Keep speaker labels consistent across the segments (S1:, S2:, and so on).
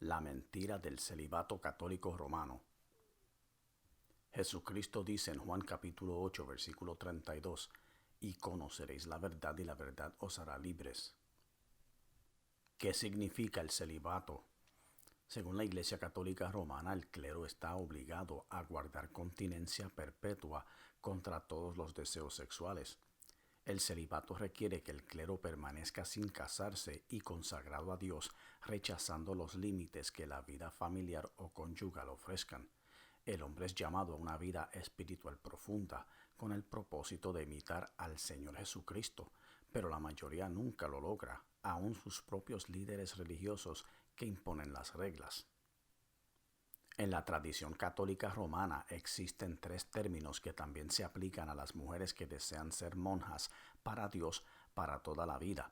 S1: La mentira del celibato católico romano. Jesucristo dice en Juan capítulo 8, versículo 32, y conoceréis la verdad y la verdad os hará libres. ¿Qué significa el celibato? Según la Iglesia Católica Romana, el clero está obligado a guardar continencia perpetua contra todos los deseos sexuales. El celibato requiere que el clero permanezca sin casarse y consagrado a Dios, rechazando los límites que la vida familiar o conyugal ofrezcan. El hombre es llamado a una vida espiritual profunda, con el propósito de imitar al Señor Jesucristo, pero la mayoría nunca lo logra, aun sus propios líderes religiosos que imponen las reglas. En la tradición católica romana existen tres términos que también se aplican a las mujeres que desean ser monjas para Dios para toda la vida.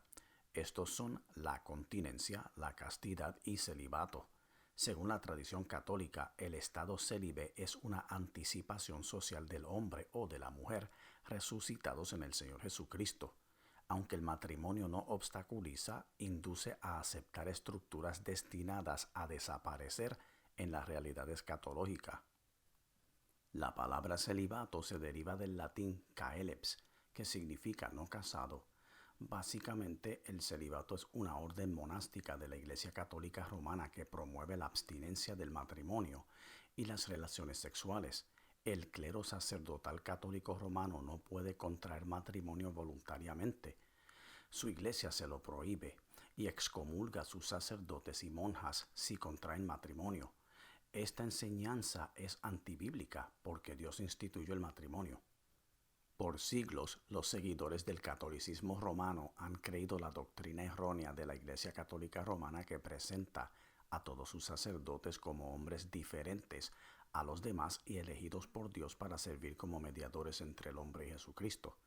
S1: Estos son la continencia, la castidad y celibato. Según la tradición católica, el estado célibe es una anticipación social del hombre o de la mujer resucitados en el Señor Jesucristo. Aunque el matrimonio no obstaculiza, induce a aceptar estructuras destinadas a desaparecer en la realidad escatológica. La palabra celibato se deriva del latín caeleps, que significa no casado. Básicamente, el celibato es una orden monástica de la Iglesia Católica Romana que promueve la abstinencia del matrimonio y las relaciones sexuales. El clero sacerdotal católico romano no puede contraer matrimonio voluntariamente. Su iglesia se lo prohíbe y excomulga a sus sacerdotes y monjas si contraen matrimonio. Esta enseñanza es antibíblica porque Dios instituyó el matrimonio. Por siglos, los seguidores del catolicismo romano han creído la doctrina errónea de la Iglesia Católica Romana que presenta a todos sus sacerdotes como hombres diferentes a los demás y elegidos por Dios para servir como mediadores entre el hombre y Jesucristo.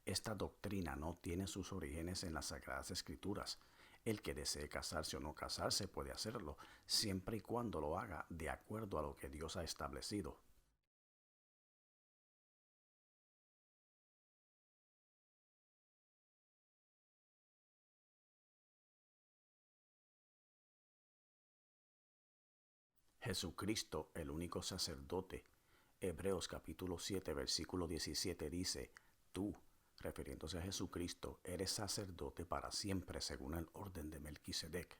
S1: Esta doctrina no tiene sus orígenes en las Sagradas Escrituras. El que desee casarse o no casarse puede hacerlo, siempre y cuando lo haga de acuerdo a lo que Dios ha establecido. Jesucristo, el único sacerdote. Hebreos capítulo 7, versículo 17 dice, tú, refiriéndose a Jesucristo, eres sacerdote para siempre según el orden de Melquisedec.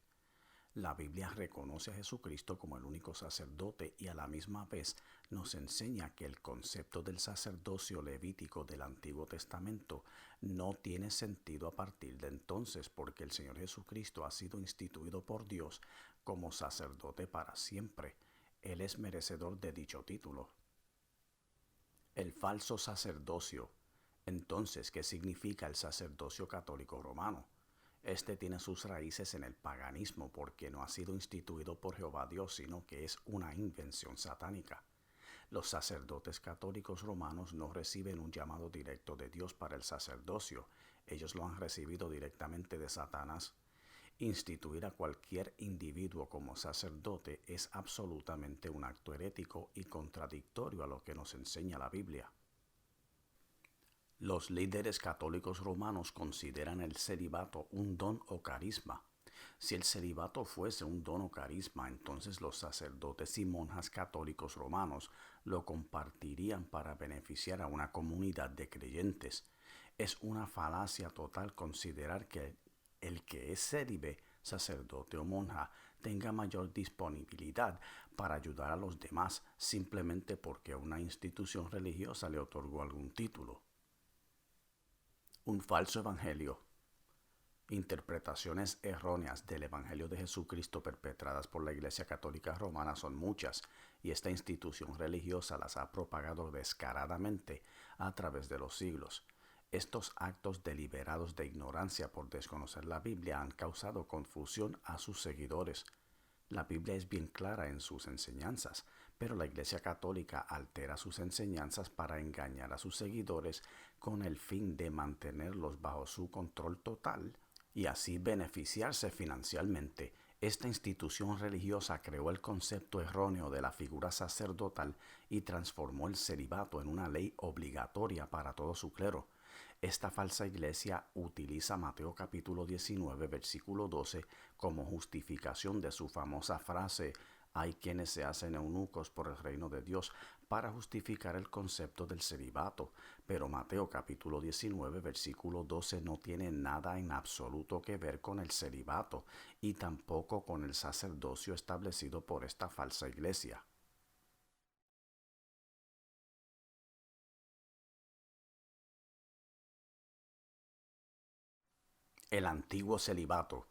S1: La Biblia reconoce a Jesucristo como el único sacerdote y a la misma vez nos enseña que el concepto del sacerdocio levítico del Antiguo Testamento no tiene sentido a partir de entonces porque el Señor Jesucristo ha sido instituido por Dios como sacerdote para siempre. Él es merecedor de dicho título. El falso sacerdocio. Entonces, ¿qué significa el sacerdocio católico romano? Este tiene sus raíces en el paganismo porque no ha sido instituido por Jehová Dios, sino que es una invención satánica. Los sacerdotes católicos romanos no reciben un llamado directo de Dios para el sacerdocio. Ellos lo han recibido directamente de Satanás. Instituir a cualquier individuo como sacerdote es absolutamente un acto herético y contradictorio a lo que nos enseña la Biblia. Los líderes católicos romanos consideran el celibato un don o carisma. Si el celibato fuese un don o carisma, entonces los sacerdotes y monjas católicos romanos lo compartirían para beneficiar a una comunidad de creyentes. Es una falacia total considerar que el que es célibe, sacerdote o monja, tenga mayor disponibilidad para ayudar a los demás simplemente porque una institución religiosa le otorgó algún título. Un falso evangelio. Interpretaciones erróneas del Evangelio de Jesucristo perpetradas por la Iglesia Católica Romana son muchas y esta institución religiosa las ha propagado descaradamente a través de los siglos. Estos actos deliberados de ignorancia por desconocer la Biblia han causado confusión a sus seguidores. La Biblia es bien clara en sus enseñanzas, pero la Iglesia Católica altera sus enseñanzas para engañar a sus seguidores con el fin de mantenerlos bajo su control total y así beneficiarse financieramente. Esta institución religiosa creó el concepto erróneo de la figura sacerdotal y transformó el celibato en una ley obligatoria para todo su clero. Esta falsa iglesia utiliza Mateo capítulo 19, versículo 12 como justificación de su famosa frase «Hay quienes se hacen eunucos por el reino de Dios», para justificar el concepto del celibato. Pero Mateo capítulo 19, versículo 12 no tiene nada en absoluto que ver con el celibato y tampoco con el sacerdocio establecido por esta falsa iglesia. El antiguo celibato.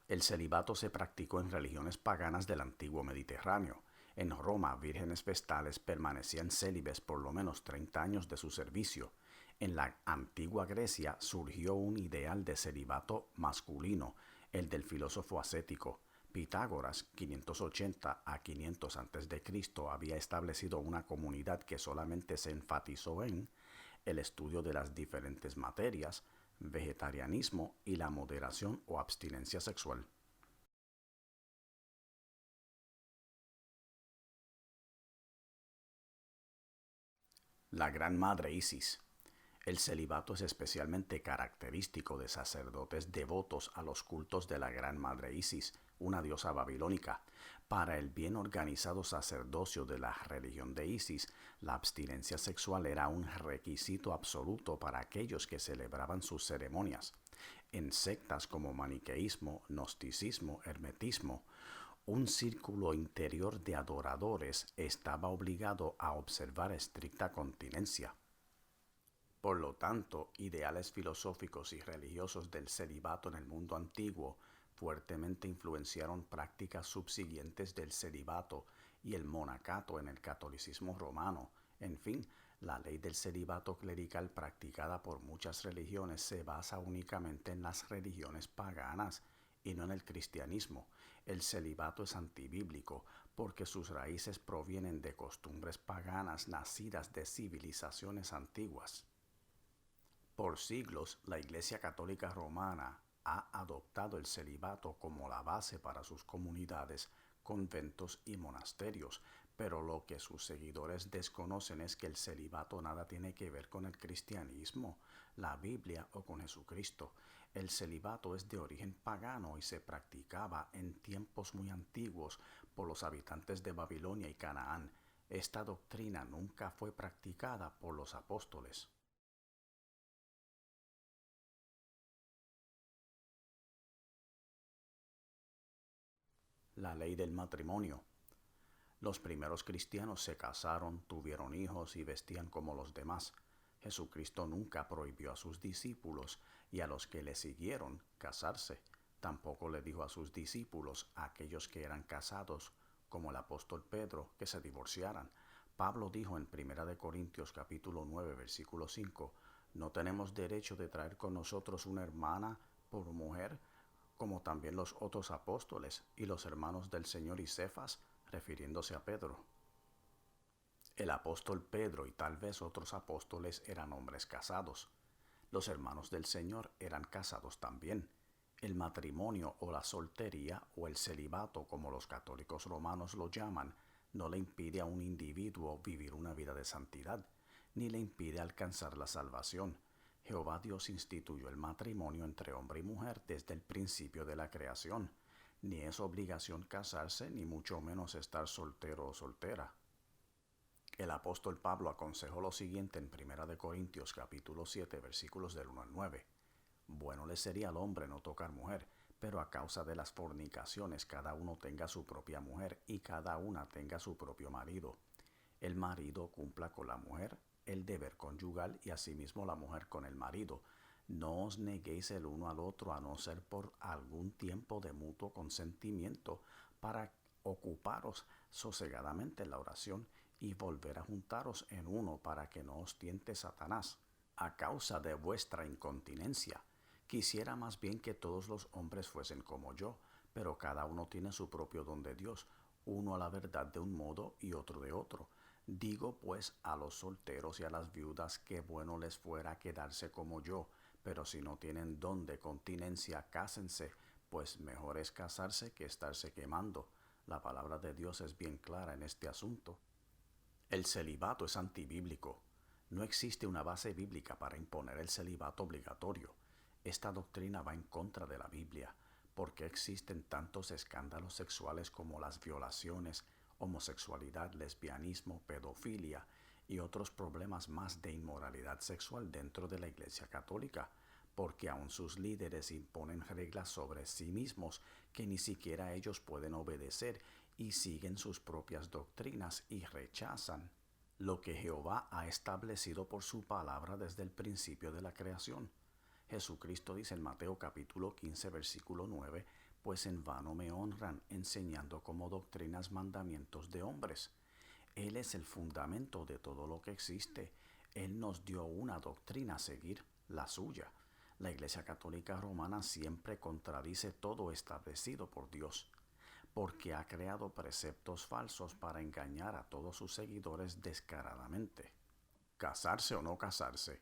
S1: El celibato se practicó en religiones paganas del antiguo Mediterráneo. En Roma, vírgenes vestales permanecían célibes por lo menos 30 años de su servicio. En la antigua Grecia surgió un ideal de celibato masculino, el del filósofo ascético. Pitágoras, 580 a 500 a.C., había establecido una comunidad que solamente se enfatizó en el estudio de las diferentes materias, vegetarianismo y la moderación o abstinencia sexual. La Gran Madre Isis. El celibato es especialmente característico de sacerdotes devotos a los cultos de la Gran Madre Isis, una diosa babilónica. Para el bien organizado sacerdocio de la religión de Isis, la abstinencia sexual era un requisito absoluto para aquellos que celebraban sus ceremonias. En sectas como maniqueísmo, gnosticismo, hermetismo, un círculo interior de adoradores estaba obligado a observar estricta continencia. Por lo tanto, ideales filosóficos y religiosos del celibato en el mundo antiguo fuertemente influenciaron prácticas subsiguientes del celibato y el monacato en el catolicismo romano. En fin, la ley del celibato clerical practicada por muchas religiones se basa únicamente en las religiones paganas y no en el cristianismo. El celibato es antibíblico porque sus raíces provienen de costumbres paganas nacidas de civilizaciones antiguas. Por siglos, la Iglesia Católica Romana ha adoptado el celibato como la base para sus comunidades, conventos y monasterios, pero lo que sus seguidores desconocen es que el celibato nada tiene que ver con el cristianismo, la Biblia o con Jesucristo. El celibato es de origen pagano y se practicaba en tiempos muy antiguos por los habitantes de Babilonia y Canaán. Esta doctrina nunca fue practicada por los apóstoles. La ley del matrimonio. Los primeros cristianos se casaron, tuvieron hijos y vestían como los demás. Jesucristo nunca prohibió a sus discípulos y a los que le siguieron casarse. Tampoco le dijo a sus discípulos, a aquellos que eran casados, como el apóstol Pedro, que se divorciaran. Pablo dijo en 1 Corintios capítulo 9, versículo 5, no tenemos derecho de traer con nosotros una hermana por mujer, como también los otros apóstoles y los hermanos del Señor y Cefas, refiriéndose a Pedro. El apóstol Pedro y tal vez otros apóstoles eran hombres casados. Los hermanos del Señor eran casados también. El matrimonio o la soltería o el celibato, como los católicos romanos lo llaman, no le impide a un individuo vivir una vida de santidad, ni le impide alcanzar la salvación. Jehová Dios instituyó el matrimonio entre hombre y mujer desde el principio de la creación. Ni es obligación casarse, ni mucho menos estar soltero o soltera. El apóstol Pablo aconsejó lo siguiente en 1 Corintios capítulo 7 versículos del 1 al 9. Bueno le sería al hombre no tocar mujer, pero a causa de las fornicaciones cada uno tenga su propia mujer y cada una tenga su propio marido. El marido cumpla con la mujer el deber conyugal y asimismo la mujer con el marido. No os neguéis el uno al otro a no ser por algún tiempo de mutuo consentimiento para ocuparos sosegadamente en la oración y volver a juntaros en uno para que no os tiente Satanás. A causa de vuestra incontinencia, quisiera más bien que todos los hombres fuesen como yo, pero cada uno tiene su propio don de Dios, uno a la verdad de un modo y otro de otro. Digo pues a los solteros y a las viudas que bueno les fuera quedarse como yo, pero si no tienen don de continencia, cásense, pues mejor es casarse que estarse quemando. La palabra de Dios es bien clara en este asunto. El celibato es antibíblico. No existe una base bíblica para imponer el celibato obligatorio. Esta doctrina va en contra de la Biblia, porque existen tantos escándalos sexuales como las violaciones, homosexualidad, lesbianismo, pedofilia y otros problemas más de inmoralidad sexual dentro de la Iglesia Católica, porque aun sus líderes imponen reglas sobre sí mismos que ni siquiera ellos pueden obedecer y siguen sus propias doctrinas y rechazan lo que Jehová ha establecido por su palabra desde el principio de la creación. Jesucristo dice en Mateo capítulo 15 versículo 9, pues en vano me honran enseñando como doctrinas mandamientos de hombres. Él es el fundamento de todo lo que existe. Él nos dio una doctrina a seguir, la suya. La Iglesia Católica Romana siempre contradice todo establecido por Dios, porque ha creado preceptos falsos para engañar a todos sus seguidores descaradamente. Casarse o no casarse,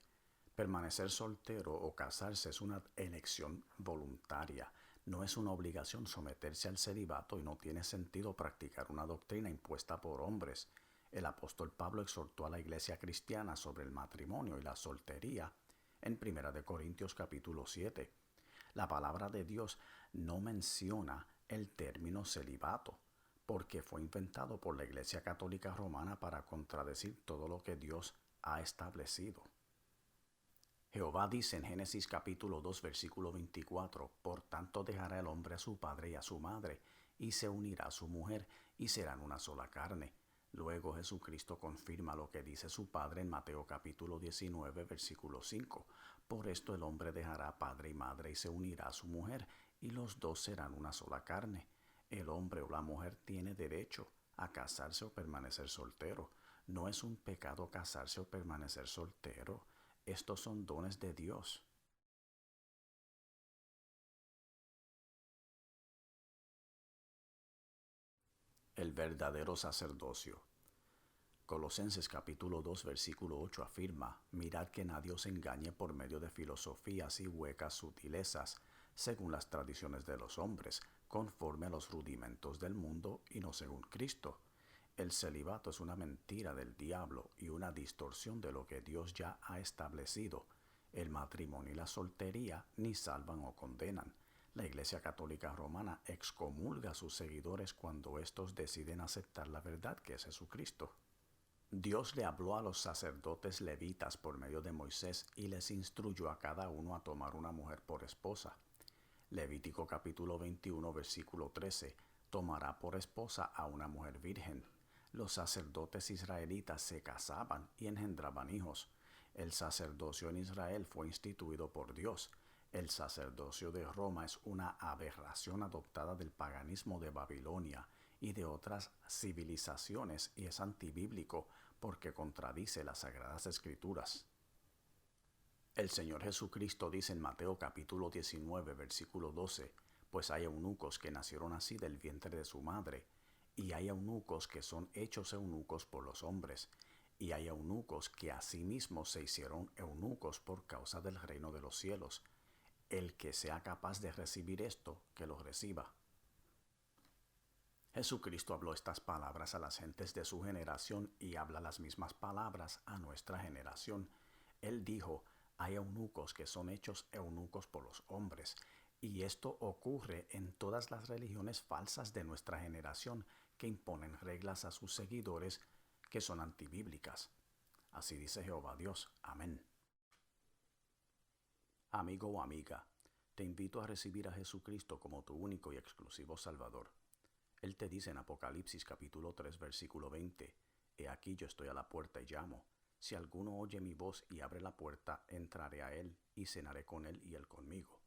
S1: permanecer soltero o casarse es una elección voluntaria. No es una obligación someterse al celibato y no tiene sentido practicar una doctrina impuesta por hombres. El apóstol Pablo exhortó a la iglesia cristiana sobre el matrimonio y la soltería en 1 Corintios capítulo 7. La palabra de Dios no menciona el término celibato, porque fue inventado por la Iglesia Católica Romana para contradecir todo lo que Dios ha establecido. Jehová dice en Génesis capítulo 2 versículo 24, por tanto dejará el hombre a su padre y a su madre, y se unirá a su mujer, y serán una sola carne. Luego Jesucristo confirma lo que dice su Padre en Mateo capítulo 19 versículo 5. Por esto el hombre dejará padre y madre y se unirá a su mujer, y los dos serán una sola carne. El hombre o la mujer tiene derecho a casarse o permanecer soltero. No es un pecado casarse o permanecer soltero. Estos son dones de Dios. El verdadero sacerdocio. Colosenses capítulo 2 versículo 8 afirma, mirad que nadie os engañe por medio de filosofías y huecas sutilezas, según las tradiciones de los hombres, conforme a los rudimentos del mundo y no según Cristo. El celibato es una mentira del diablo y una distorsión de lo que Dios ya ha establecido. El matrimonio y la soltería ni salvan o condenan. La Iglesia Católica Romana excomulga a sus seguidores cuando éstos deciden aceptar la verdad que es Jesucristo. Dios le habló a los sacerdotes levitas por medio de Moisés y les instruyó a cada uno a tomar una mujer por esposa. Levítico capítulo 21 versículo 13, tomará por esposa a una mujer virgen. Los sacerdotes israelitas se casaban y engendraban hijos. El sacerdocio en Israel fue instituido por Dios. El sacerdocio de Roma es una aberración adoptada del paganismo de Babilonia y de otras civilizaciones y es antibíblico porque contradice las sagradas escrituras. El Señor Jesucristo dice en Mateo capítulo 19 versículo 12, pues hay eunucos que nacieron así del vientre de su madre, y hay eunucos que son hechos eunucos por los hombres, y hay eunucos que asimismo se hicieron eunucos por causa del reino de los cielos. El que sea capaz de recibir esto, que lo reciba. Jesucristo habló estas palabras a las gentes de su generación y habla las mismas palabras a nuestra generación. Él dijo, hay eunucos que son hechos eunucos por los hombres, y esto ocurre en todas las religiones falsas de nuestra generación que imponen reglas a sus seguidores que son antibíblicas. Así dice Jehová Dios. Amén. Amigo o amiga, te invito a recibir a Jesucristo como tu único y exclusivo Salvador. Él te dice en Apocalipsis capítulo 3 versículo 20, He aquí yo estoy a la puerta y llamo. Si alguno oye mi voz y abre la puerta, entraré a él y cenaré con él y él conmigo.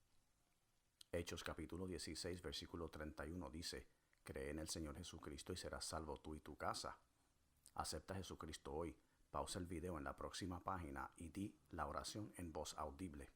S1: Hechos capítulo 16 versículo 31 dice, Cree en el Señor Jesucristo y serás salvo tú y tu casa. Acepta a Jesucristo hoy. Pausa el video en la próxima página y di la oración en voz audible.